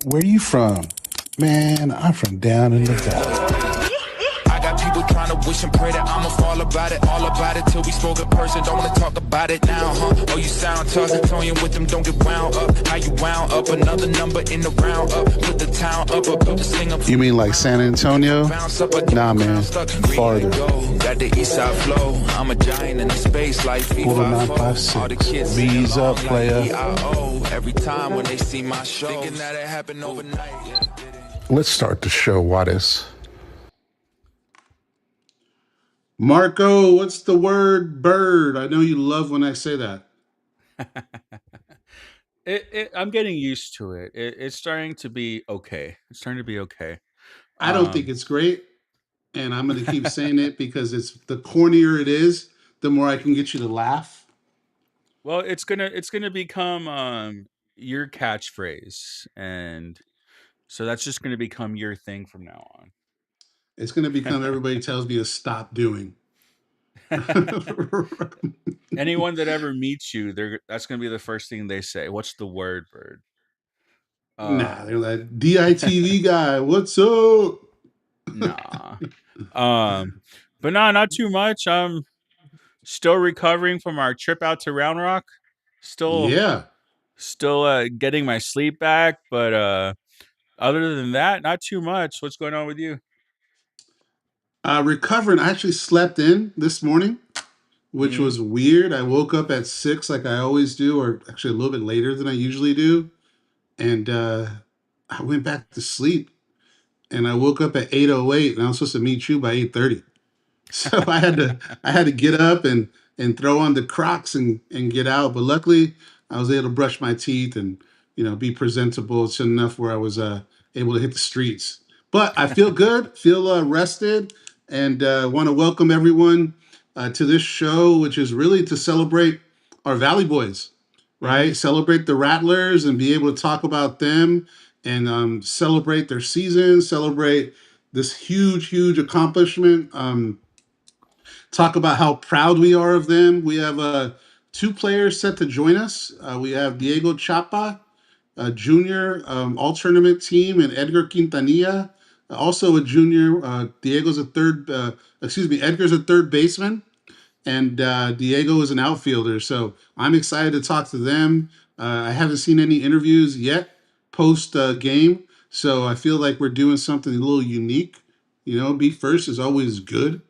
Where you from? Man, I'm from down in the valley. I got people trying to wish and pray that I'ma fall about it, all about it till we spoke in person. Don't wanna talk about it now, huh? Oh, you sound tough, toying with them, don't get wound up. How you wound up? Another number in the round up. Put the town up, built the sling up. You mean like San Antonio? Nah, man. Farther. Got the east side flow. I'm a giant in the space like FIFA. All the kids V's up, player. Every time when they see my show, thinking that it happened overnight. Let's start the show, Wattis. Marco, what's the word bird? I know you love when I say that. I'm getting used to it. It's starting to be okay. It's starting to be okay. I don't think it's great, and I'm going to keep saying it because it's the cornier it is, the more I can get you to laugh. Well, it's gonna become your catchphrase, and so that's just gonna become your thing from now on. It's going to become everybody tells me to stop doing. Anyone that ever meets you, that's gonna be the first thing they say. What's the word, bird? Nah, they're like DITV guy. What's up? Nah. But no, not too much. I'm still recovering from our trip out to Round Rock. Still getting my sleep back, but other than that, not too much. What's going on with you? Recovering. I actually slept in this morning, which was weird. I woke up at 6 like I always do, or actually a little bit later than I usually do. And I went back to sleep. And I woke up at 8:08 and I was supposed to meet you by 8:30. So I had to get up and throw on the Crocs and get out. But luckily I was able to brush my teeth and be presentable. It's enough where I was able to hit the streets. But I feel good, feel rested, and want to welcome everyone to this show, which is really to celebrate our Valley Boys, right? Celebrate the Rattlers and be able to talk about them and celebrate their season, celebrate this huge accomplishment. Talk about how proud we are of them. We have two players set to join us. We have Diego Chapa, a junior all-tournament team, and Edgar Quintanilla, also a junior. Edgar's a third baseman, and Diego is an outfielder. So I'm excited to talk to them. I haven't seen any interviews yet post game, so I feel like we're doing something a little unique. Be first is always good,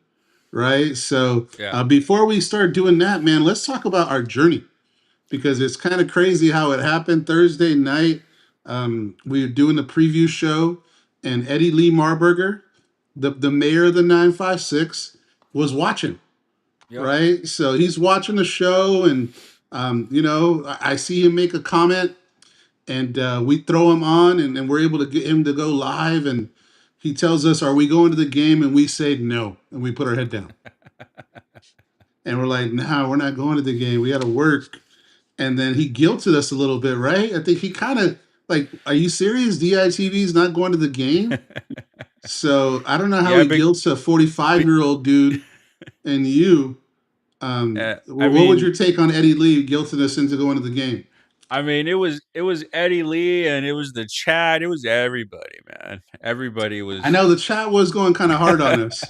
right? So before we start doing that, man, let's talk about our journey because it's kind of crazy how it happened. Thursday night, we were doing the preview show, and Eddie Lee Marburger, the mayor of the 956, was watching. Yep. Right? So he's watching the show, and I see him make a comment, and we throw him on, and we're able to get him to go live, and he tells us, "Are we going to the game?" And we say no, and we put our head down. And we're like, "No, we're not going to the game. We got to work." And then he guilted us a little bit, right? I think he kind of like, "Are you serious? DITV's not going to the game?" So I don't know how he guilts a 45-year-old dude and you. What was your take on Eddie Lee guilting us into going to the game? I mean, it was Eddie Lee, and it was the chat. It was everybody, man. Everybody was. I know the chat was going kind of hard on us.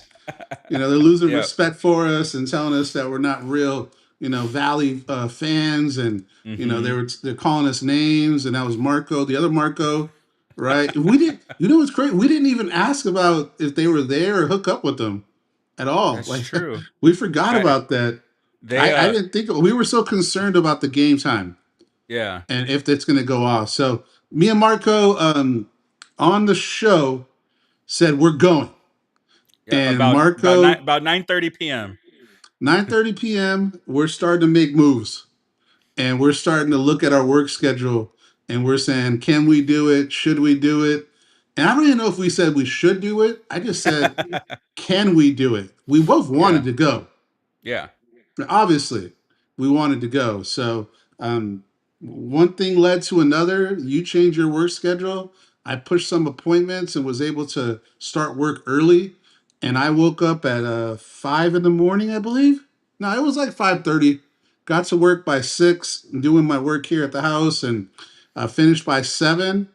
They're losing respect for us and telling us that we're not real, Valley fans, and they're calling us names. And that was Marco, the other Marco, right? We didn't. What's great? We didn't even ask about if they were there or hook up with them at all. That's true. We forgot about that. I didn't think we were so concerned about the game time. Yeah. And if it's going to go off. So me and Marco on the show said we're going. Yeah, and about, Marco about 9:30 p.m. 9:30 p.m. we're starting to make moves. And we're starting to look at our work schedule and we're saying, can we do it? Should we do it? And I don't even know if we said we should do it. I just said, can we do it? We both wanted to go. Yeah. Obviously, we wanted to go. So one thing led to another. You changed your work schedule. I pushed some appointments and was able to start work early. And I woke up at 5 in the morning, I believe. No, it was like 5:30. Got to work by 6, doing my work here at the house, and finished by 7.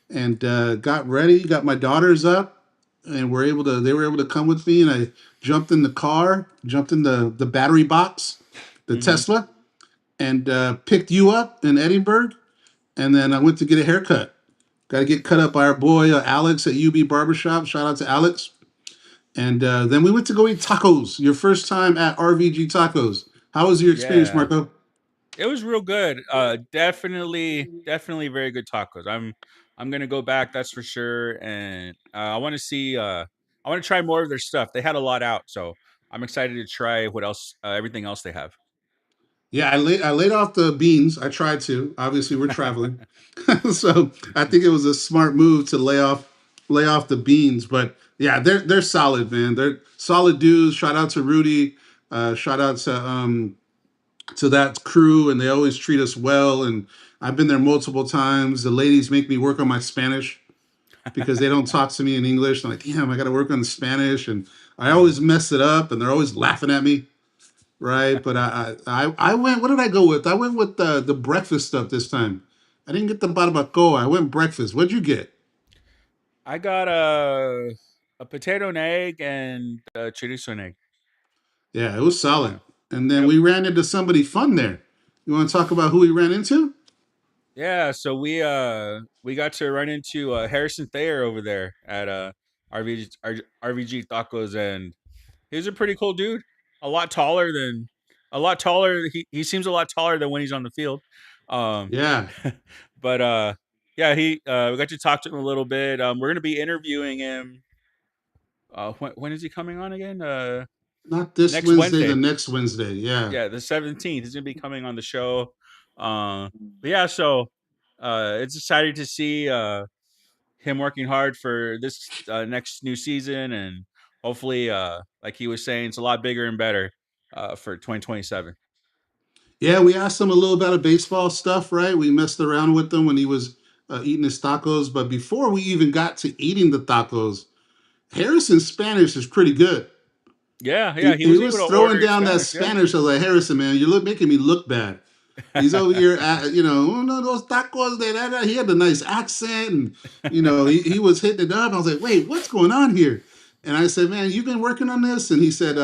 and got ready. Got my daughters up, and were able to. They were able to come with me, and I jumped in the car, jumped in the battery box, the Mm-hmm. Tesla, and picked you up in Edinburgh, and then I went to get a haircut. Got to get cut up by our boy Alex at UB Barbershop. Shout out to Alex. And then we went to go eat tacos. Your first time at RVG Tacos. How was your experience, Yeah, Marco? it was real good. Definitely very good tacos. I'm gonna go back, that's for sure. And I want to see. I want to try more of their stuff. They had a lot out, so I'm excited to try what else, everything else they have. Yeah, I laid off the beans. I tried to. Obviously, we're traveling, so I think it was a smart move to lay off the beans. But yeah, they're solid, man. They're solid dudes. Shout out to Rudy. Shout out to that crew, and they always treat us well. And I've been there multiple times. The ladies make me work on my Spanish because they don't talk to me in English. I'm like, damn, I got to work on the Spanish, and I Mhm. always mess it up, and they're always laughing at me, right? But I went. What did I go with? I went with the breakfast stuff this time. I didn't get the barbacoa. I went breakfast. What'd you get? I got a potato and egg and a chorizo and egg. Yeah, it was Yeah. solid. And then Yep. we ran into somebody fun there. You want to talk about who we ran into? Yeah. So we got to run into Harrison Thayer over there at RVG Tacos, and he's a pretty cool dude. A lot taller than a lot taller. He seems a lot taller than when he's on the field. Um, Yeah, but yeah, he we got to talk to him a little bit. We're gonna be interviewing him. When is he coming on again? not this Next Wednesday, the Wednesday. next Wednesday. Yeah. Yeah, the 17th. He's gonna be coming on the show. Uh, but yeah, so it's exciting to see him working hard for this next new season, and hopefully, like he was saying, it's a lot bigger and better for 2027. Yeah, we asked him a little about baseball stuff, right? We messed around with him when he was eating his tacos. But before we even got to eating the tacos, Harrison's Spanish is pretty good. Yeah, yeah, He, he he was able was to throwing order in down that Spanish. Yeah. Spanish. I was like, Harrison, man, you're making me look bad. He's over here, oh no, those tacos, he had a nice accent, and he was hitting it up. I was like, wait, what's going on here? And I said, man, you've been working on this, and he said,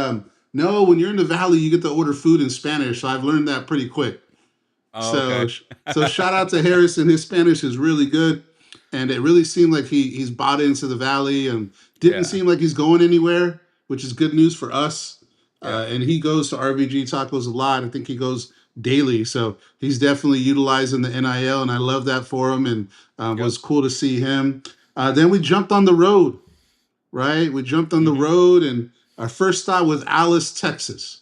no, when you're in the valley, you get to order food in Spanish. So I've learned that pretty quick. Oh, So okay. so shout out to Harrison. His Spanish is really good, and it really seemed like he's bought into the valley and didn't Yeah, seem like he's going anywhere, which is good news for us. yeah, And he goes to RVG Tacos a lot. I think he goes daily, so he's definitely utilizing the NIL, and I love that for him. And yep. was cool to see him. Then we jumped on the road, right? We jumped on the Hmm. road, and our first stop was Alice, Texas,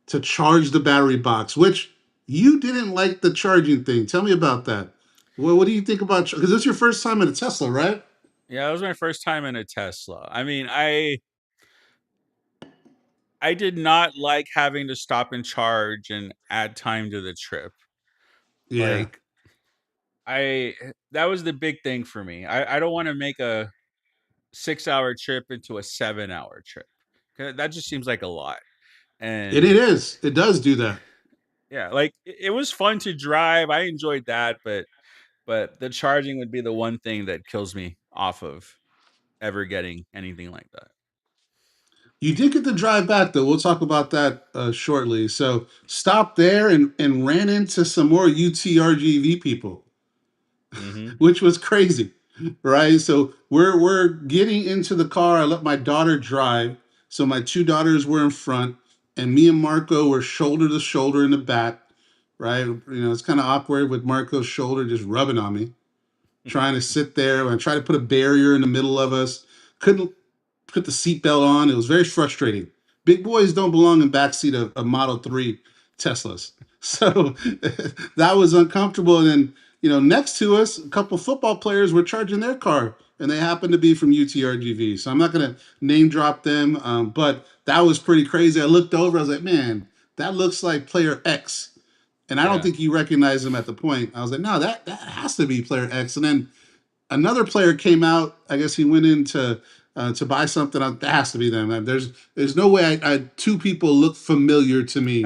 to charge the battery box, which you didn't like the charging thing. Tell me about that. Well, what do you think about? Because this is your first time in a Tesla, right? Yeah, that was my first time in a Tesla. I mean, I did not like having to stop and charge and add time to the trip. Yeah. Like I that was the big thing for me. I don't want to make a 6 hour trip into a 7 hour trip. 'Cause that just seems like a lot. And it And is. It does do that. yeah, like it was fun to drive. I enjoyed that, but the charging would be the one thing that kills me off of ever getting anything like that. You did get to drive back, though. We'll talk about that shortly. So stop there and ran into some more UTRGV people, Mhm. which was crazy, right? So we're getting into the car. I let my daughter drive, so my two daughters were in front, and me and Marco were shoulder to shoulder in the back, right? It's kind of awkward with Marco's shoulder just rubbing on me, trying to sit there. I tried to put a barrier in the middle of us. Couldn't put the seatbelt on. It was very frustrating. Big boys don't belong in backseat of Model 3 Teslas. So that was uncomfortable. And then, next to us, a couple football players were charging their car, and they happened to be from UTRGV. So I'm not going to name drop them, but that was pretty crazy. I looked over, I was like, man, that looks like player X. And I don't Yeah. think you recognize him at the point. I was like, no, that has to be player X. And then another player came out. I guess he went in to buy something. That has to be them. There's no way two people look familiar to me,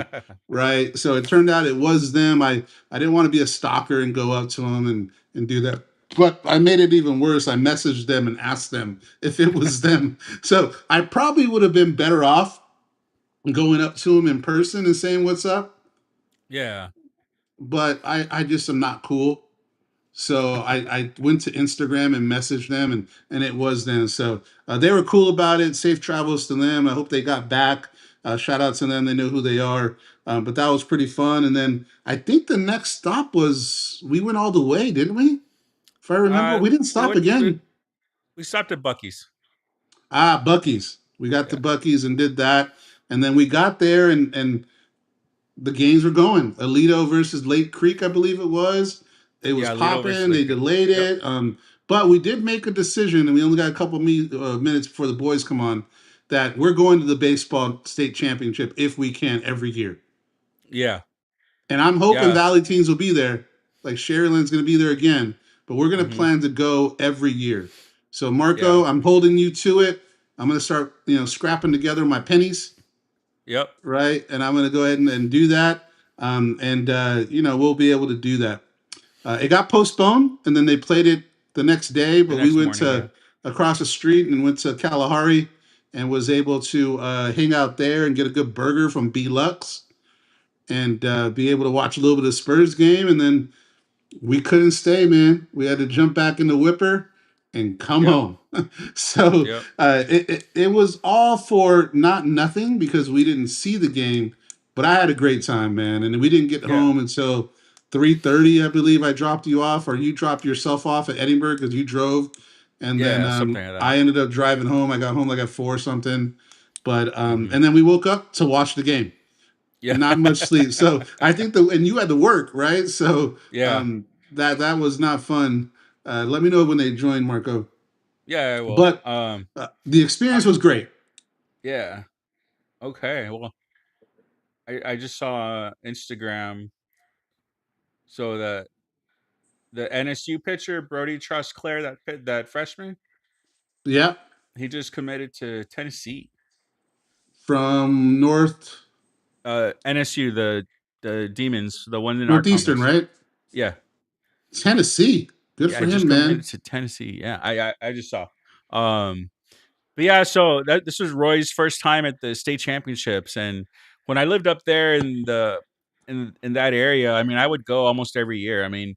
right? So it turned out it was them. I didn't want to be a stalker and go up to them and do that. But I made it even worse. I messaged them and asked them if it was them. So I probably would have been better off going up to them in person and saying what's up. Yeah. But I just am not cool. So I went to Instagram and messaged them, and it was them. So they were cool about it. Safe travels to them. I hope they got back. Shout out to them. They know who they are. But that was pretty fun. And then I think the next stop was we went all the way, didn't we? If I remember, we didn't We stop went. again. We stopped at Bucky's. Bucky's. We got to Yeah. Bucky's and did that. And then we got there and the games were going. Alito versus Lake Creek, I believe it was. It was Yeah. Lido versus popping. They Lake Creek. delayed Yep. it. But we did make a decision, and we only got a couple minutes before the boys come on, that we're going to the baseball state championship if we can every year. Yeah. And I'm hoping Yeah. Valley teams will be there. Like Sharyland's going to be there again. But we're going to Mm-hmm. plan to go every year. So Yeah. Marco, I'm holding you to it. I'm going to start, scrapping together my pennies, Yep. right? And I'm going to go ahead and do that. We'll be able to do that. It got postponed, and then they played it the next day. The But we next went morning. Yeah. to across the street and went to Kalahari and was able to hang out there and get a good burger from B Lux and be able to watch a little bit of the Spurs game. And then we couldn't stay, man. We had to jump back in the whipper and come Yep. home. So Yep. it was all for not nothing because we didn't see the game, but I had a great time, man. And we didn't get Yeah. home until 3:30, I believe. I dropped you off, or you dropped yourself off at Edinburgh because you drove, and then Yeah. Something like that. I ended up driving home. I got home like at 4 or something, but Mm-hmm. and then we woke up to watch the game. Yeah. Not much sleep. So I think and you had to work, right? So Yeah. that was not fun. Let me know when they join, Marco. Yeah. Well. But the I, experience was great. yeah. Okay. Well, I just saw Instagram. So the NSU pitcher Brody Trustclair, that freshman, Yeah, he just committed to Tennessee. from NSU, the Demons, the one in our Northeastern, conference. right? Yeah. Tennessee. Good Yeah, for I just him, committed man. to Tennessee. Yeah, I just saw. Um, but yeah, so this was Roy's first time at the state championships, and when I lived up there in that area, I mean, I would go almost every year. I mean,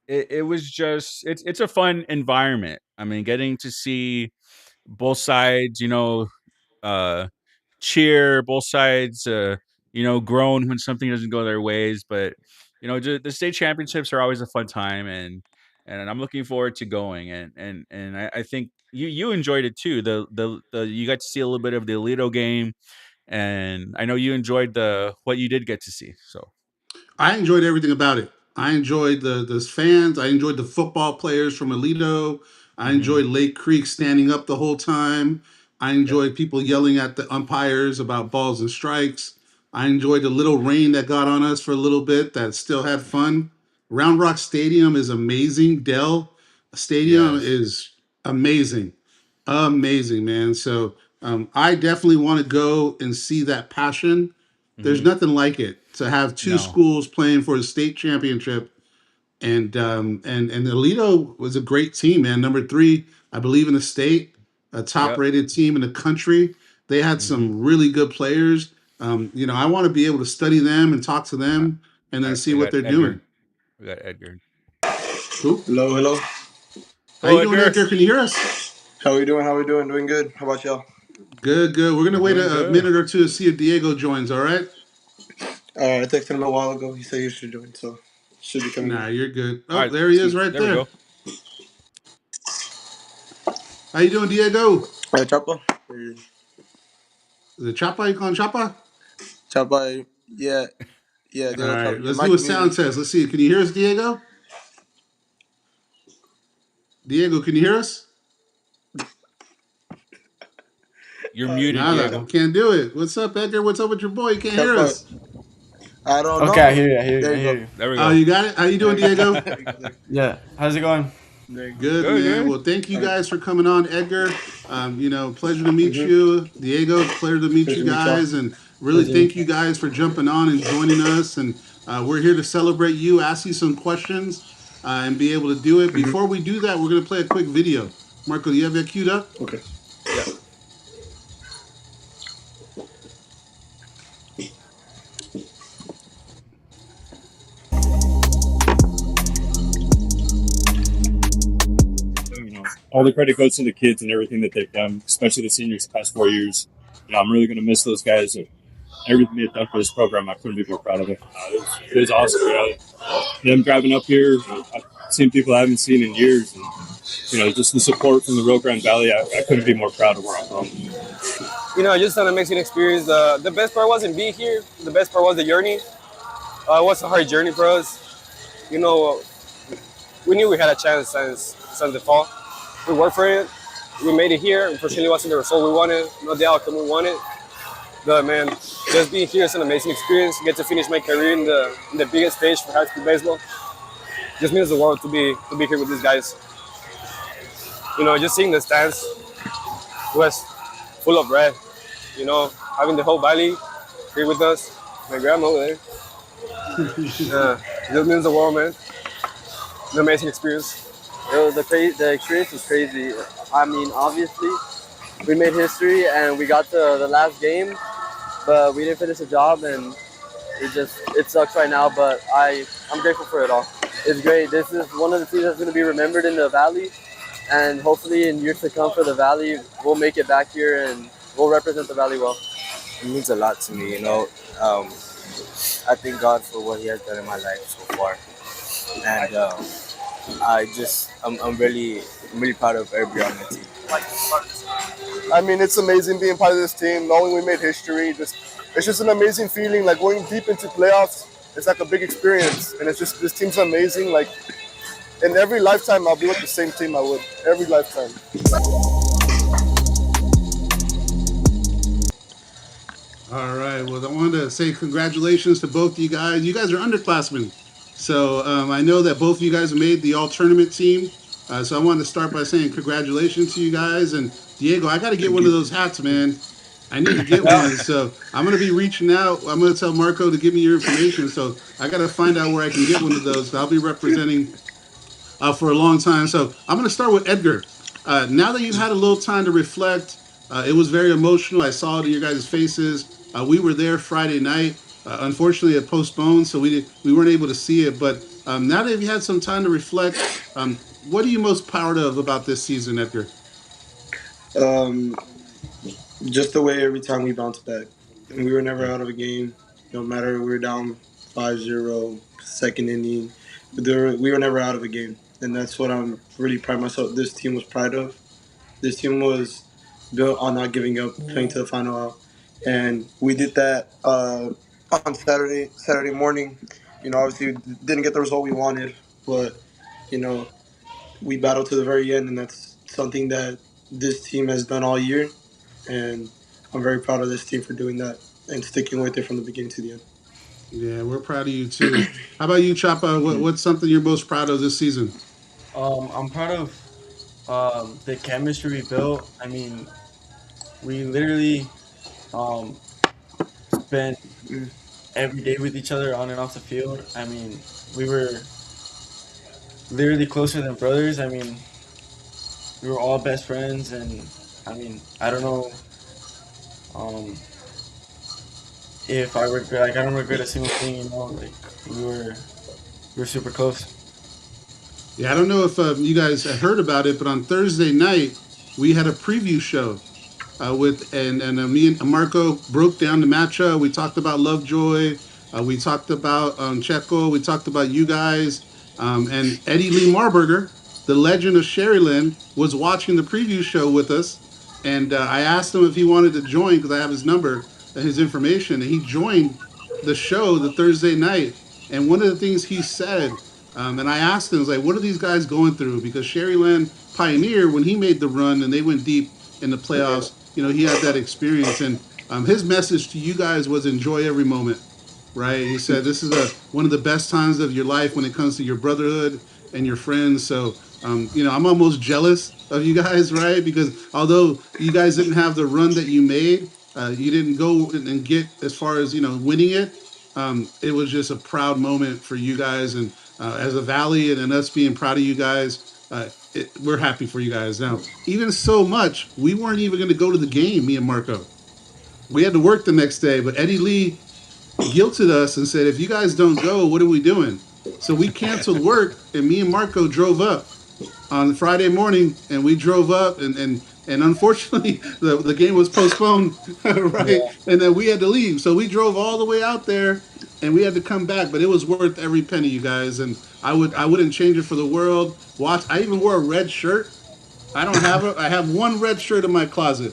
it was just it's a fun environment. I mean, getting to see both sides, uh, cheer, both sides, groan when something doesn't go their ways. But the state championships are always a fun time, and I'm looking forward to going. And I think you enjoyed it too. The you got to see a little bit of the Alito game, and I know you enjoyed the what you did get to see. So I enjoyed everything about it. I enjoyed the fans. I enjoyed the football players from Alito. I hmm enjoyed Lake Creek standing up the whole time. I yep, enjoyed people yelling at the umpires about balls and strikes. I enjoyed the little rain that got on us for a little bit that still had fun. Round Rock Stadium is amazing. Dell Stadium yes, is amazing. Amazing, man. So I definitely want to go and see that passion. There's hmm nothing like it to have two no, schools playing for the state championship, and Alito was a great team, man. Number three, I believe, in the state, a top yep, rated team in the country. They had hmm some really good players. I want to be able to study them and talk to uh, them, and then see I what got they're Edgar. doing. We got Edgar. Cool. Hello, hello. How Hello, you doing, Edgar. Edgar? Can you hear us? How are we doing? How are we doing? Doing good. How about y'all? Good, good. We're gonna We're wait doing a good. minute or two to see if Diego joins. All right. I texted him a while ago. He said he should join, so should be coming Nah, in. you're good. All Oh, right, there he is, Sweet. right there we there. go. How you doing, Diego? Chapa? Is it Chapa? You calling Chapa? Chapa, yeah, yeah, All Diego right. Chapa. Your Let's do a mic's sound muted. test. Let's see. Can you hear us, Diego? Diego, can you hear us? You're muted, Nada. Diego. Can't do it. What's up, Edgar? What's up with your boy? You can't hear Chapa, us. I don't Okay, I know. hear you. I hear you. There I you hear go. you. There we Oh, go. you got it? How you doing, There you go. Diego? There you go. There Yeah. How's it going? you go. Good, Good, man. good. Well, thank you guys for coming on, Edgar. Pleasure to meet Mm-hmm. you. Diego, pleasure to meet Pleasure you to meet y'all. guys. And really Pleasure. thank you guys for jumping on and joining us. And we're here to celebrate you, ask you some questions. and be able to do it. Mm-hmm. Before we do that, we're going to play a quick video. Marco, do you have that queued up? Okay. Yeah. All the credit goes to the kids and everything that they've done, especially the seniors the past 4 years. I'm really going to miss those guys. Everything they've done for this program, I couldn't be more proud of it. It was awesome. Them driving up here, I've seen people I haven't seen in years. And, just the support from the Rio Grande Valley, I couldn't be more proud of where I'm from. Just an amazing experience. The best part wasn't being here. The best part was the journey. It was a hard journey for us. We knew we had a chance since the fall. We worked for it. We made it here. Unfortunately, it wasn't the result we wanted, not the outcome we wanted. But man, just being here is an amazing experience. Get to finish my career in the biggest stage for high school baseball. Just means the world to be here with these guys. Just seeing the stands was full of red. Having the whole valley here with us. My grandma over there. Just means the world, man. An amazing experience. The experience was crazy. I mean, obviously, we made history and we got to the last game, but we didn't finish the job, and it sucks right now. But I'm grateful for it all. It's great. This is one of the teams that's going to be remembered in the Valley, and hopefully in years to come for the Valley, we'll make it back here and we'll represent the Valley well. It means a lot to me, I thank God for what He has done in my life so far, and I'm really proud of everybody on the team. I mean, it's amazing being part of this team, knowing we made history. It's just an amazing feeling, like going deep into playoffs. It's like a big experience, and it's just, this team's amazing. Like, in every lifetime, I'll be with the same team I would, every lifetime. All right. Well, I wanted to say congratulations to both of you guys. You guys are underclassmen. So I know that both of you guys made the all-tournament team. So I wanted to start by saying congratulations to you guys. And Diego, I got to get one of those hats, man. I need to get one. So I'm going to be reaching out. I'm going to tell Marco to give me your information. So I got to find out where I can get one of those. So I'll be representing for a long time. So I'm going to start with Edgar. Now that you've had a little time to reflect, it was very emotional. I saw it in your guys' faces. We were there Friday night. Unfortunately, it postponed, so we weren't able to see it. But now that you've had some time to reflect, what are you most proud of about this season, Edgar? Just the way every time we bounced back. We were never out of a game. No matter we were down 5-0, second inning, we were never out of a game. And that's what I'm really proud of myself. This team was proud of. This team was built on not giving up, playing to the final out. And we did that on Saturday morning. Obviously we didn't get the result we wanted, but we battled to the very end, and that's something that this team has done all year. And I'm very proud of this team for doing that and sticking with it from the beginning to the end. Yeah, we're proud of you too. How about you, Chapa? What's something you're most proud of this season? I'm proud of the chemistry we built. I mean, we literally spent every day with each other on and off the field. I mean, we were literally closer than brothers. I mean, we were all best friends, and I mean, I don't know if I regret. Like, I don't regret a single thing. Like we were super close. Yeah, I don't know if you guys heard about it, but on Thursday night we had a preview show with me and Marco broke down the matchup. We talked about Lovejoy. We talked about Checo. We talked about you guys. And Eddie Lee Marburger, the legend of Sharyland, was watching the preview show with us. And I asked him if he wanted to join because I have his number and his information. And he joined the show the Thursday night. And one of the things he said, and I asked him, I was like, what are these guys going through? Because Sharyland Pioneer, when he made the run and they went deep in the playoffs, he had that experience. And his message to you guys was enjoy every moment, right? He said this is one of the best times of your life when it comes to your brotherhood and your friends. So, I'm almost jealous of you guys, right? Because although you guys didn't have the run that you made, you didn't go and get as far as, winning it. It was just a proud moment for you guys. And as a Valley and us being proud of you guys, we're happy for you guys. Now, even so much, we weren't even going to go to the game, me and Marco. We had to work the next day, but Eddie Lee guilted us and said, if you guys don't go, what are we doing? So we canceled work, and me and Marco drove up on Friday morning, and we drove up, and unfortunately, the game was postponed, right? Yeah. And then we had to leave, so we drove all the way out there, and we had to come back. But it was worth every penny, you guys, and I wouldn't change it for the world. Watch, I even wore a red shirt. I have one red shirt in my closet,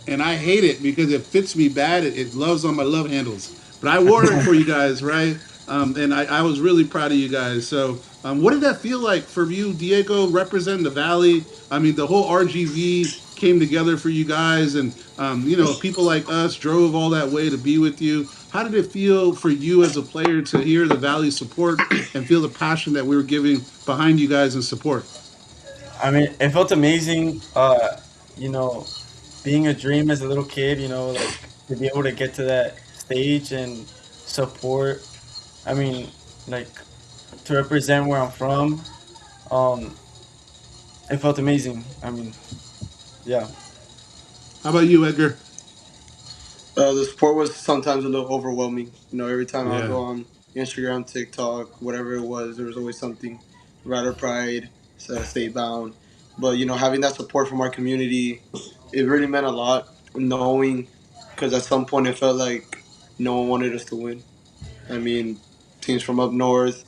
and I hate it because it fits me bad. It loves on my love handles. But I wore it for you guys, right? And I was really proud of you guys. So, what did that feel like for you, Diego, representing the Valley? I mean, the whole RGV came together for you guys, and people like us drove all that way to be with you. How did it feel for you as a player to hear the Valley support and feel the passion that we were giving behind you guys in support? I mean, it felt amazing. You know, being a dream as a little kid, like to be able to get to that stage and support. I mean, like to represent where I'm from. Um, it felt amazing. I mean, yeah. How about you, Edgar? The sport was sometimes a little overwhelming. Every time I would Yeah. go on Instagram, TikTok, whatever it was, there was always something. Rider Pride, Stay Bound. But, having that support from our community, it really meant a lot. Knowing, because at some point it felt like no one wanted us to win. I mean, teams from up north,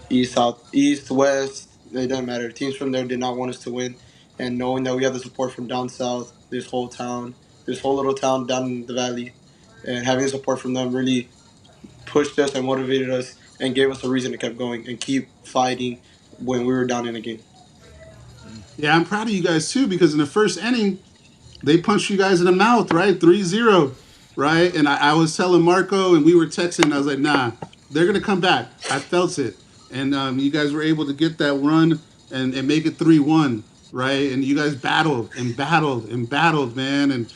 east, south, east, west, it doesn't matter. Teams from there did not want us to win. And knowing that we had the support from down south, this whole little town down in the valley, and having the support from them really pushed us and motivated us and gave us a reason to keep going and keep fighting when we were down in a game. Yeah, I'm proud of you guys too because in the first inning, they punched you guys in the mouth, right? 3-0, right? And I was telling Marco, and we were texting. I was like, nah, they're going to come back. I felt it. And you guys were able to get that run and make it 3-1, right? And you guys battled and battled and battled, man. And,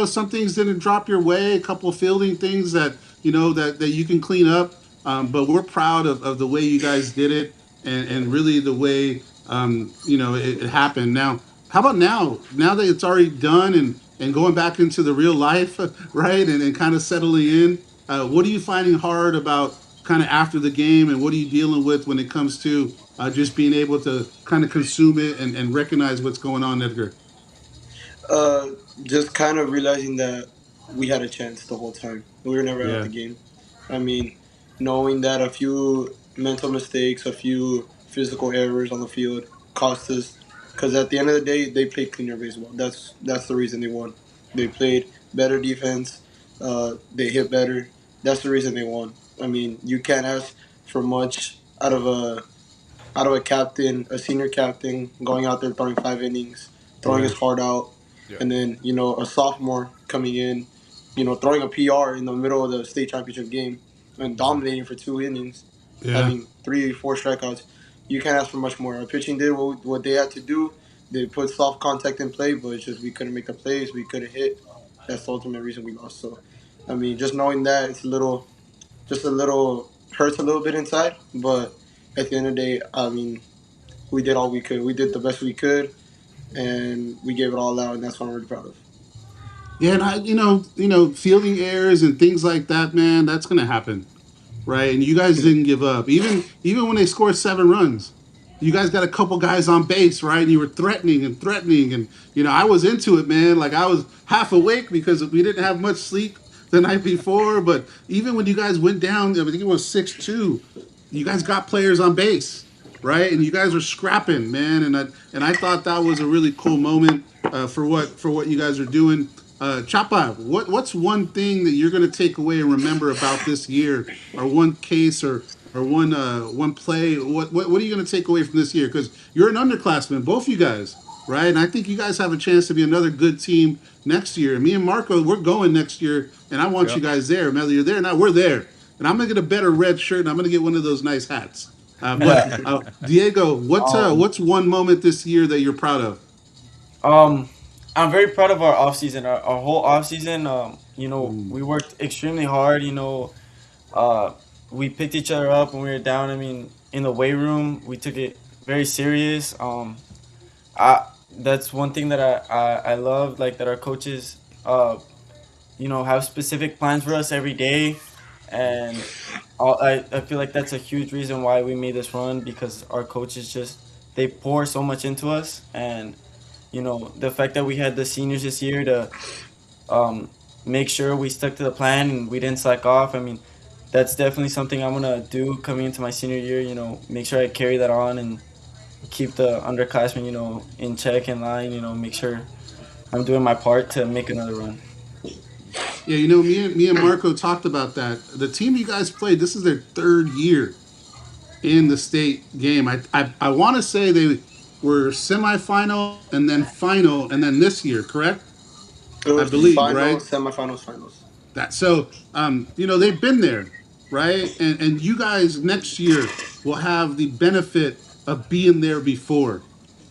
some things didn't drop your way, a couple of fielding things that you can clean up. But we're proud of the way you guys did it and really the way, it happened. Now, how about now? Now that it's already done and going back into the real life, right? And kind of settling in. What are you finding hard about kind of after the game, and what are you dealing with when it comes to just being able to kind of consume it and recognize what's going on, Edgar? Uh, just kind of realizing that we had a chance the whole time. We were never out of Yeah, the game. I mean, knowing that a few mental mistakes, a few physical errors on the field cost us. Because at the end of the day, they played cleaner baseball. That's the reason they won. They played better defense. They hit better. That's the reason they won. I mean, you can't ask for much out of a captain, a senior captain, going out there throwing 5 innings, throwing yeah, his heart out, Yeah. and then a sophomore coming in, throwing a PR in the middle of the state championship game and dominating for 2 innings, yeah. having 3 4 strikeouts. You can't ask for much more. Our pitching did what they had to do. They put soft contact in play, but it's just we couldn't make the plays. We couldn't hit. That's the ultimate reason we lost. So, I mean, just knowing that it's just a little hurts a little bit inside, but at the end of the day, I mean, we did all we could. We did the best we could, and we gave it all out, and that's what I'm really proud of. Yeah, and fielding errors and things like that, man, that's gonna happen, right? And you guys didn't give up, even when they scored 7 runs. You guys got a couple guys on base, right? And you were threatening and threatening, and I was into it, man. Like I was half awake because we didn't have much sleep the night before. But even when you guys went down, I think it was 6-2. You guys got players on base, right? And you guys were scrapping, man. And I thought that was a really cool moment for what you guys are doing. Chapa, what's one thing that you're going to take away and remember about this year, or one case, or one play? What are you going to take away from this year? Because you're an underclassman, both you guys, right? And I think you guys have a chance to be another good team next year. Me and Marco, we're going next year, and I want Yeah. you guys there. Whether you're there or not, we're there. And I'm gonna get a better red shirt, and I'm gonna get one of those nice hats. But Diego, um, what's one moment this year that you're proud of? um, I'm very proud of our off season. Our whole off season. We worked extremely hard. Uh, we picked each other up when we were down. I mean, in the weight room. We took it very serious. I That's one thing that I love, like that our coaches have specific plans for us every day, and I feel like that's a huge reason why we made this run, because our coaches just they pour so much into us. And the fact that we had the seniors this year to um, make sure we stuck to the plan and we didn't slack off. I mean, that's definitely something I'm gonna do coming into my senior year. Make sure I carry that on and keep the underclassmen, in check, in line. Make sure I'm doing my part to make another run. Yeah, me and Marco talked about that. The team you guys played, this is their third year in the state game. I want to say they were semifinal and then final and then this year, correct? It I was believe, finals, right? semifinals, finals. They've been there, right? And you guys next year will have the benefit of being there before,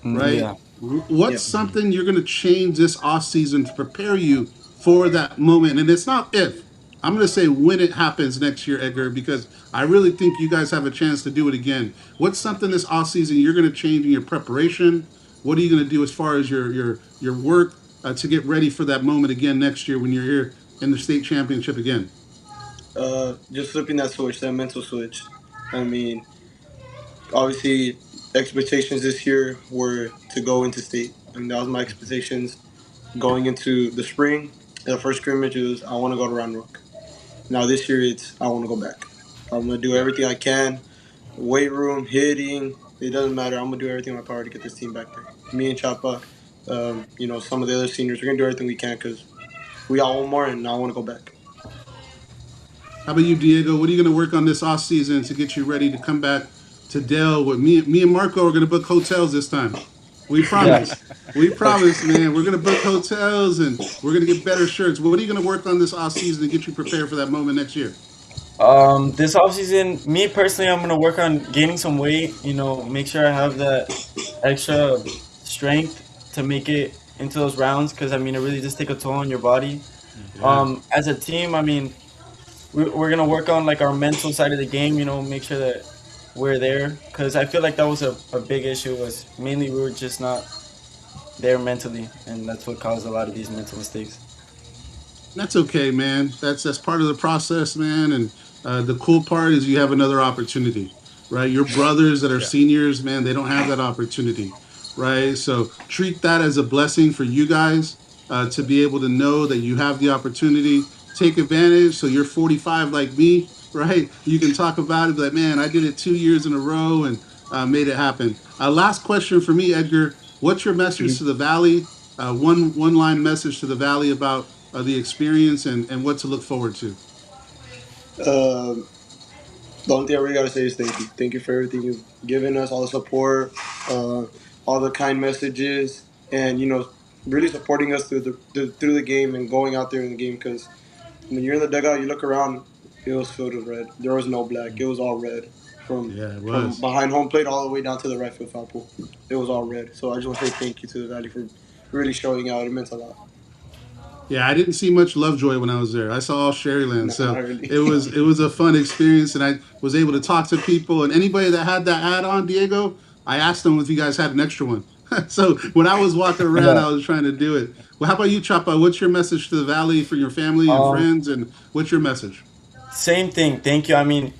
right? Yeah. What's Yeah. something you're going to change this off season to prepare you for that moment? And it's not if. I'm going to say when it happens next year, Edgar, because I really think you guys have a chance to do it again. What's something this off season you're going to change in your preparation? What are you going to do as far as your work to get ready for that moment again next year when you're here in the state championship again? Just flipping that switch, that mental switch. I mean, obviously, expectations this year were to go into state. I mean, that was my expectations going into the spring. The first scrimmage was I want to go to Round Rock. Now this year it's I want to go back. I'm gonna do everything I can. Weight room, hitting, it doesn't matter. I'm gonna do everything in my power to get this team back there. Me and Chapa, some of the other seniors, we're gonna do everything we can because we got one more, and I want to go back. How about you, Diego? What are you going to work on this off season to get you ready to come back to Dell with me? Me and Marco are going to book hotels this time. We Yeah. promise. We promise, man. We're going to book hotels and we're going to get better shirts. What are you going to work on this off season to get you prepared for that moment next year? This offseason, me personally, I'm gonna work on gaining some weight. Make sure I have that extra strength to make it into those rounds. Because I mean, it really does take a toll on your body. Yeah. As a team, I mean, we're gonna work on like our mental side of the game. Make sure that we're there. Because I feel like that was a big issue. Was mainly we were just not there mentally, and that's what caused a lot of these mental mistakes. That's okay, man. That's part of the process, man. And the cool part is you have another opportunity, right? Your brothers that are Yeah. seniors, man, they don't have that opportunity, right? So treat that as a blessing for you guys to be able to know that you have the opportunity. Take advantage. So you're 45 like me, right? You can talk about it, like, man, I did it 2 years in a row and made it happen. Last question for me, Edgar. What's your message to the Valley? One line message to the Valley about the experience and what to look forward to. Um, the only thing I really gotta say is thank you. Thank you for everything you've given us, all the support, uh, all the kind messages, and really supporting us through the game and going out there in the game. Because when you're in the dugout, you look around, it was filled with red. There was no black. It was all red from Yeah, it from was. behind home plate all the way down to the right field foul pole. It was all red. So I just want to say thank you to the Valley for really showing out. It meant a lot. Yeah, I didn't see much Lovejoy when I was there. I saw all Sharyland, No, not so really. it was a fun experience, and I was able to talk to people. And anybody that had that hat on, Diego, I asked them if you guys had an extra one. So when I was walking around, Yeah. I was trying to do it. Well, how about you, Chapa? What's your message to the Valley for your family and Um, friends, and what's your message? Same thing. Thank you. I mean,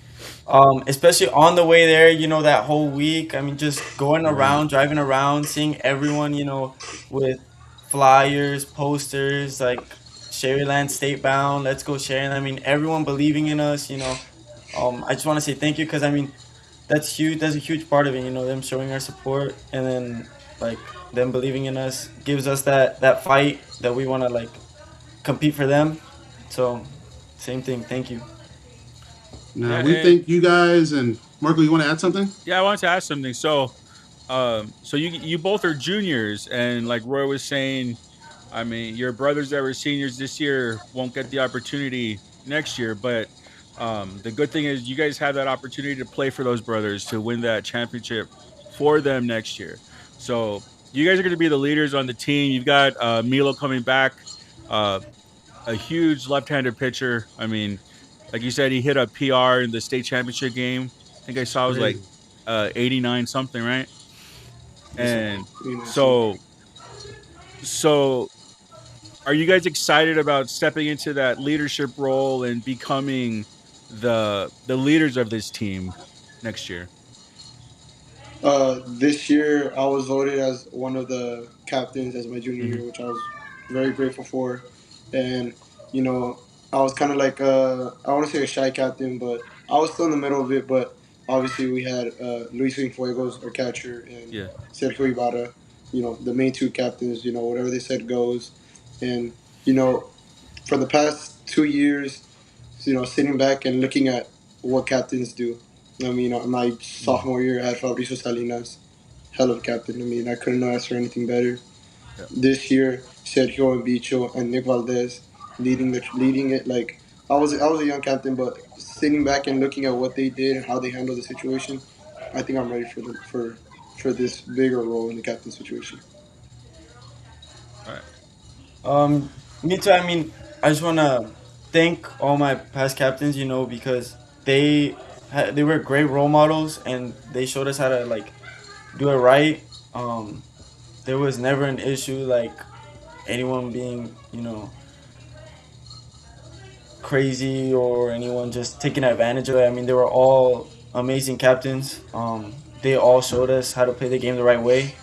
especially on the way there, that whole week. I mean, just going Yeah. around, driving around, seeing everyone, with flyers, posters, like Sharyland State Bound, Let's Go Sharyland. I mean, everyone believing in us. I just want to say thank you, because I mean, that's huge. That's a huge part of it. Them showing our support, and then like them believing in us gives us that fight that we want to like compete for them. So, same thing. Thank you. Now Yeah, we and thank you guys, and Marco, you want to add something? yeah, I wanted to ask something. So you both are juniors, and like Roy was saying, I mean, your brothers that were seniors this year won't get the opportunity next year. But the good thing is you guys have that opportunity to play for those brothers to win that championship for them next year. So you guys are going to be the leaders on the team. You've got Milo coming back, uh, a huge left-handed pitcher. I mean, like you said, he hit a PR in the state championship game. I think I It's saw it was like crazy. '89 something, right? Yes, sir. And Very nice, sir. so so are you guys excited about stepping into that leadership role and becoming the leaders of this team next year? This year, I was voted as one of the captains as my junior Hmm. year, which I was very grateful for. And, you know, I was kind of like, I want to say a shy captain, but I was still in the middle of it. But obviously, we had Luis Fuegos, our catcher, and Yeah. Sergio Ibarra, the main two captains, whatever they said goes. And, you know, for the past 2 years, sitting back and looking at what captains do. I mean, my Hmm. sophomore year, I had Fabricio Salinas, hell of a captain. I mean, I couldn't ask for anything better. Yeah. This year, Sergio and Bicho and Nick Valdez leading it. Like I was a young captain, but sitting back and looking at what they did and how they handled the situation, I think I'm ready for this bigger role in the captain situation. All right. Um, Me too. I mean, I just wanna thank all my past captains, because they were great role models and they showed us how to like do it right. There was never an issue like anyone being, crazy or anyone just taking advantage of it. I mean, they were all amazing captains. They all showed us how to play the game the right way.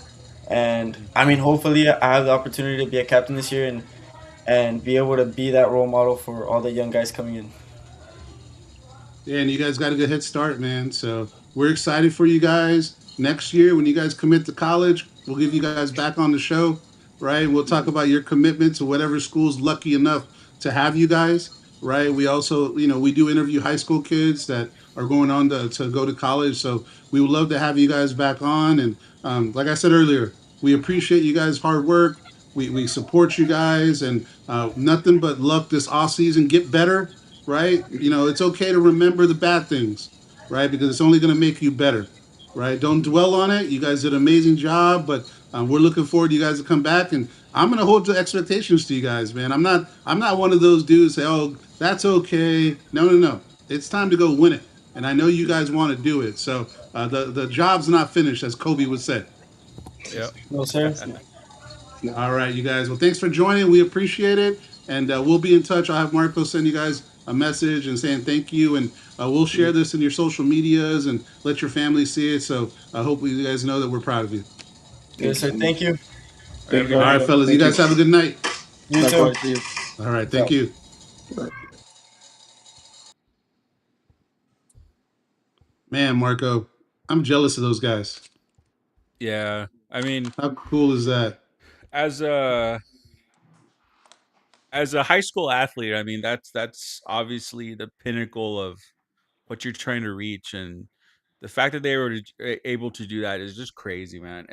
And I mean, hopefully, I have the opportunity to be a captain this year and be able to be that role model for all the young guys coming in. Yeah, and you guys got a good head start, man. So we're excited for you guys. Next year, when you guys commit to college, we'll give you guys back on the show, right? We'll talk about your commitment to whatever school's lucky enough to have you guys, right? We also, we do interview high school kids that are going on to go to college. So we would love to have you guys back on. And like I said earlier, we appreciate you guys' hard work. We support you guys, and nothing but luck this off season. Get better, right? It's okay to remember the bad things, right? Because it's only going to make you better, right? Don't dwell on it. You guys did an amazing job, but we're looking forward to you guys to come back, and I'm going to hold the expectations to you guys, man. I'm not one of those dudes say, oh, that's okay. No, no, no. It's time to go win it, and I know you guys want to do it. So the job's not finished, as Kobe would say. Yep. No, sir. No. All right, you guys. Well, thanks for joining. We appreciate it, and we'll be in touch. I'll have Marco send you guys a message and saying thank you, and we'll share this in your social medias and let your family see it. So I hope you guys know that we're proud of you. Thank Yes, you sir. so Thank much. you. All right, have Thank a you, good All right, night. Marco. fellas. You Thank you. guys have a good night. You too. Likewise to you. All right. Thank So. you. Bye. Man, Marco, I'm jealous of those guys. Yeah. I mean, How cool is that? as a as a high school athlete, I mean that's obviously the pinnacle of what you're trying to reach, and the fact that they were able to do that is just crazy, man.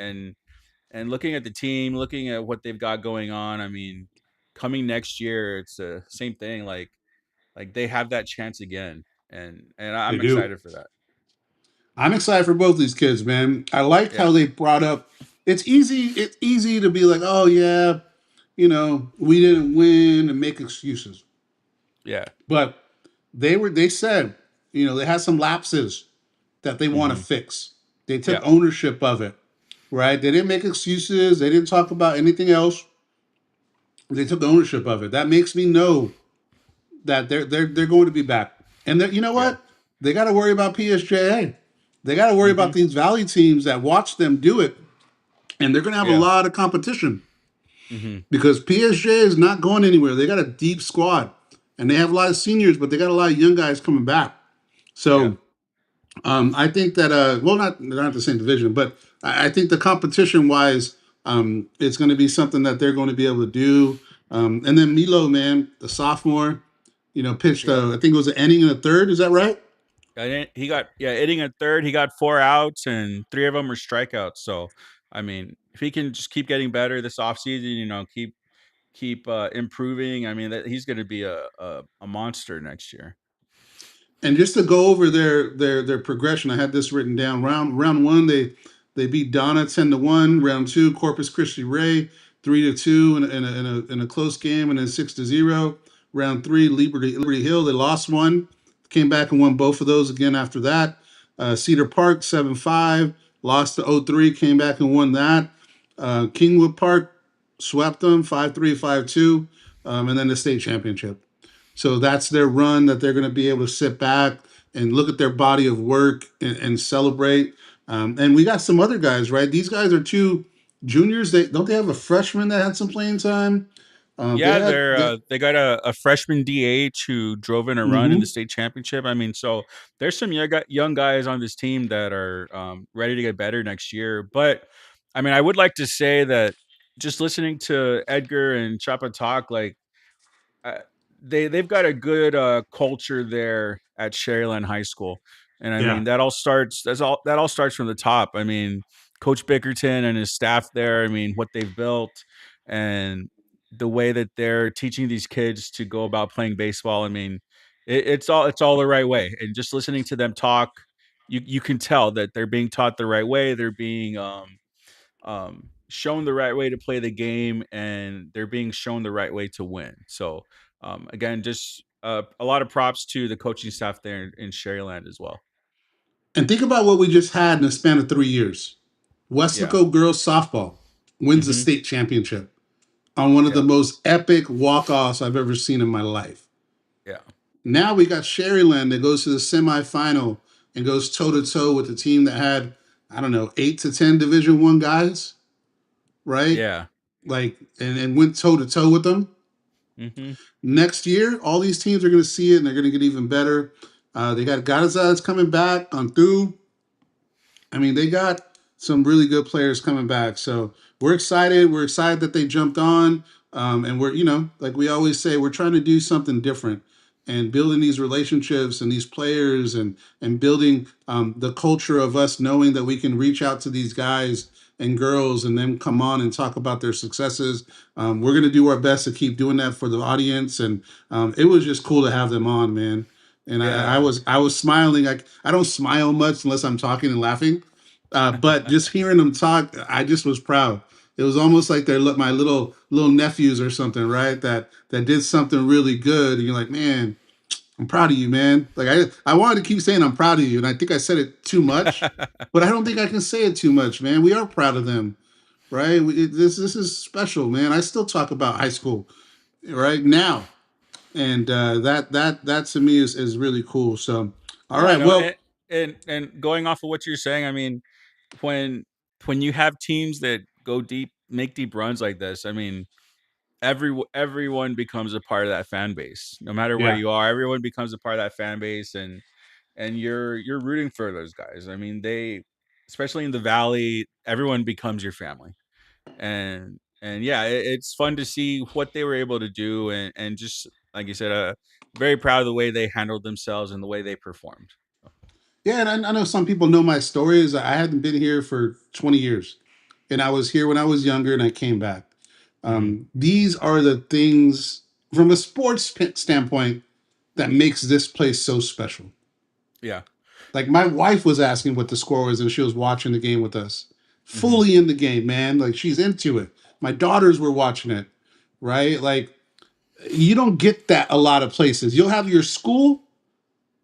And looking at the team, looking at what they've got going on, I mean, coming next year, it's the same thing. Like they have that chance again, and They I'm do. excited for that. I'm excited for both these kids, man. I liked Yeah, how they brought up. It's easy. It's easy to be like, oh yeah, we didn't win and make excuses. yeah, But they said, they had some lapses that they want to hmm, fix. They took yeah, ownership of it, right? They didn't make excuses. They didn't talk about anything else. They took ownership of it. That makes me know that they're going to be back. And you know yeah, what? They got to worry about PSJA. They got to worry hmm, about these Valley teams that watch them do it, and they're going to have a yeah, lot of competition hmm, because PSJ is not going anywhere. They got a deep squad, and they have a lot of seniors, but they got a lot of young guys coming back. yeah, So I think that well, not they're not the same division, but I think the competition wise, it's going to be something that they're going to be able to do. And then Milo, man, the sophomore, pitched. yeah. I think it was an inning and a third. Is that right? He got hitting a third. He got 4 outs, and three of them were strikeouts. So, I mean, if he can just keep getting better this offseason, keep improving. I mean, that he's going to be a monster next year. And just to go over their progression, I had this written down. Round one, they beat Donna 10-1. Round two, Corpus Christi Ray 3-2 in a close game, and then 6-0. Round three, Liberty Hill, they lost one, came back and won both of those again after that. Cedar Park 7-5, lost to 0-3, came back and won that. Kingwood Park swept them 5-3, 5-2, and then the state championship. So that's their run that they're going to be able to sit back and look at their body of work and celebrate. And we got some other guys, right? These guys are two juniors. They have a freshman that had some playing time. They Yeah, had they got a freshman DH who drove in a run in the mm-hmm. state championship. I mean, so there's some young guys on this team that are ready to get better next year. But I mean, I would like to say that just listening to Edgar and Chapa talk, like uh, they've got a good culture there at Sharyland High School, and I Yeah. mean that all starts from the top. I mean, Coach Bickerton and his staff there. I mean, what they've built and the way that they're teaching these kids to go about playing baseball. I mean, it's all the right way. And just listening to them talk, you can tell that they're being taught the right way. They're being shown the right way to play the game, and they're being shown the right way to win. So, again, just a lot of props to the coaching staff there in Sharyland as well. And think about what we just had in the span of 3 years. Yeah. Westlaco girls softball wins the Hmm. state championship on one of the Yep. most epic walk-offs I've ever seen in my life. Yeah. Now we got Sharyland that goes to the semifinal and goes toe to toe with the team that had, I don't know, 8 to 10 Division One guys, right? Yeah. Like and went toe to toe with them. Hmm. Next year, all these teams are going to see it and they're going to get even better. They got Garza that's coming back on through. I mean, they got some really good players coming back. So we're excited. We're excited that they jumped on. And we're, like we always say, we're trying to do something different and building these relationships and these players and building the culture of us knowing that we can reach out to these guys and girls and then come on and talk about their successes. We're going to do our best to keep doing that for the audience. And it was just cool to have them on, man. And I Yeah. was I was smiling. Like I don't smile much unless I'm talking and laughing, but just hearing them talk, I just was proud. It was almost like they're my little nephews or something, right? That did something really good. And you're like, man, I'm proud of you, man. Like I wanted to keep saying I'm proud of you, and I think I said it too much, but I don't think I can say it too much, man. We are proud of them, right? This is special, man. I still talk about high school right now, and that to me is really cool. So, all Yeah. right, No. well, And going off of what you're saying, I mean, when when you have teams that go deep, make deep runs like this, I mean, everyone becomes a part of that fan base. No matter where yeah. you are, everyone becomes a part of that fan base, and you're rooting for those guys. I mean, they, especially in the valley, everyone becomes your family. And yeah, it's fun to see what they were able to do, and just like you said, very proud of the way they handled themselves and the way they performed. Yeah, and I know some people know my stories. I hadn't been here for 20 years, and I was here when I was younger, and I came back. Hmm. These are the things from a sports standpoint that makes this place so special. Yeah. Like my wife was asking what the score was, and she was watching the game with us, Hmm. fully in the game, man. Like she's into it. My daughters were watching it, right? Like you don't get that a lot of places. You'll have your school,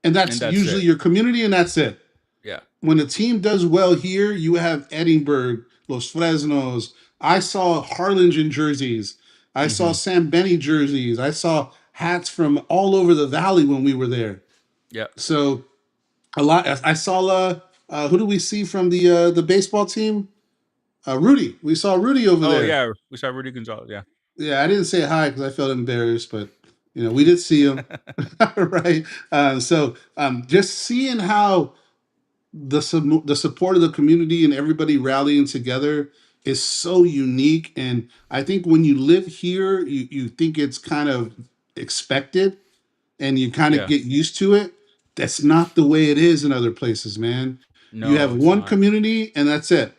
and And that's that's usually it. your community, and that's it. Yeah. When a team does well here, you have Edinburgh, Los Fresnos. I saw Harlingen jerseys. I saw Hmm. Sam Benny jerseys. I saw hats from all over the valley when we were there. Yep. So a lot. I saw. Who do we see from the baseball team? Rudy. We saw Rudy over Oh there. yeah, we saw Rudy Gonzalez. Yeah. Yeah, I didn't say hi because I felt embarrassed, but we did see him, right? So just seeing how the support of the community and everybody rallying together is so unique. And I think when you live here, you think it's kind of expected and you kind of Yeah. get used to it. That's not the way it is in other places, man. You have No, it's one not. community and that's it.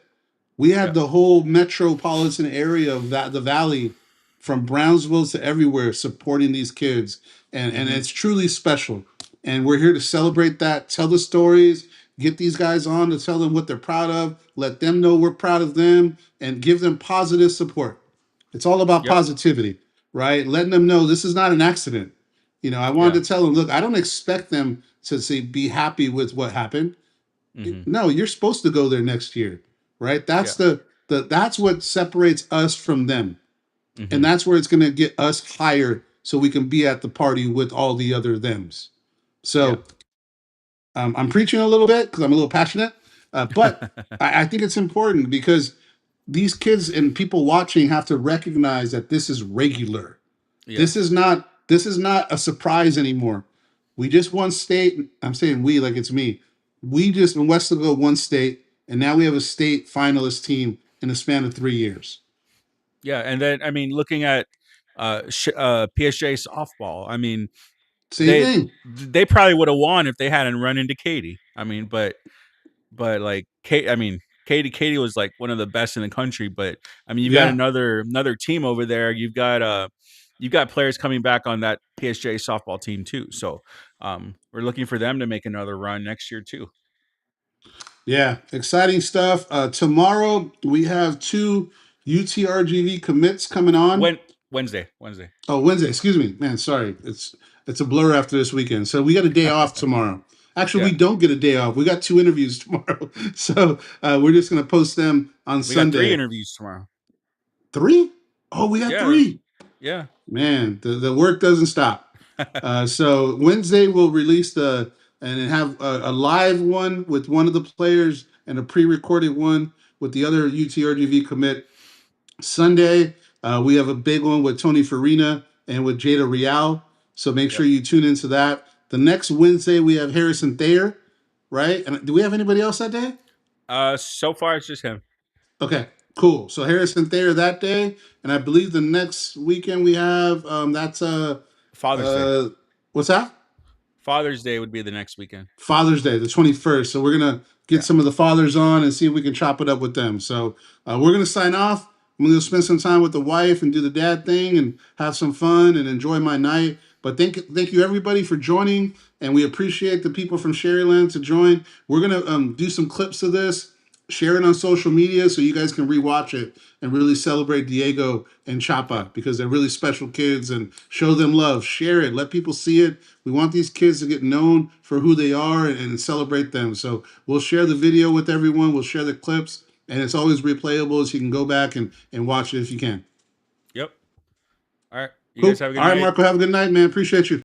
We had Yep. the whole metropolitan area of the valley from Brownsville to everywhere supporting these kids. And Hmm. it's truly special. And we're here to celebrate that, tell the stories, get these guys on to tell them what they're proud of, let them know we're proud of them, and give them positive support. It's all about Yep. positivity, right? Letting them know this is not an accident. I wanted Yeah. to tell them, look, I don't expect them to say be happy with what happened. Mm-hmm. No, you're supposed to go there next year, right? That's Yeah. that's what separates us from them. And Mm-hmm. that's where it's going to get us higher so we can be at the party with all the other thems. Yeah. So I'm preaching a little bit because I'm a little passionate, but I think it's important because these kids and people watching have to recognize that this is regular. Yes. This is not a surprise anymore. We just won state. I'm saying we like it's me. We just in Westerville won state, and now we have a state finalist team in a span of 3 years. Yeah, and then I mean, looking at PSJ softball, I mean, Same they thing. they probably would have won if they hadn't run into Katie. I mean, but like Kate, I mean, Katie was like one of the best in the country. But I mean, you've got Yeah. another team over there. You've got players coming back on that PSJ softball team too. So we're looking for them to make another run next year too. Yeah, exciting stuff. Tomorrow we have two UTRGV commits coming on. Wednesday. Oh, Wednesday. Excuse me, man. Sorry, it's a blur after this weekend. So we got a day off tomorrow. Actually, Yeah, we don't get a day off. We got two interviews tomorrow. So we're just gonna post them on we got 3 Sunday. interviews tomorrow. Three? Oh, we got Yeah, three. yeah. Man, the work doesn't stop. So Wednesday we'll release and have a live one with one of the players and a pre-recorded one with the other UTRGV commit. Sunday we have a big one with Tony Farina and with Jada Real. So make sure Yep. you tune into that. The next Wednesday we have Harrison Thayer, right? And do we have anybody else that day? So far it's just him. Okay, cool. So Harrison Thayer that day, and I believe the next weekend we have that's Father's Day. What's that? Father's Day would be the next weekend. Father's Day, the 21st. So we're gonna get Yeah. some of the fathers on and see if we can chop it up with them. So we're gonna sign off. I'm gonna spend some time with the wife and do the dad thing and have some fun and enjoy my night. But thank you everybody for joining, and we appreciate the people from Sharyland to join. We're gonna do some clips of this, share it on social media so you guys can rewatch it and really celebrate Diego and Yeah. Chapa because they're really special kids and show them love. Share it, let people see it. We want these kids to get known for who they are and celebrate them. So we'll share the video with everyone. We'll share the clips, and it's always replayable, so you can go back and watch it if you can. Yep. All right. You guys Cool. have a good All right, night. Marco, have a good night, man. Appreciate you.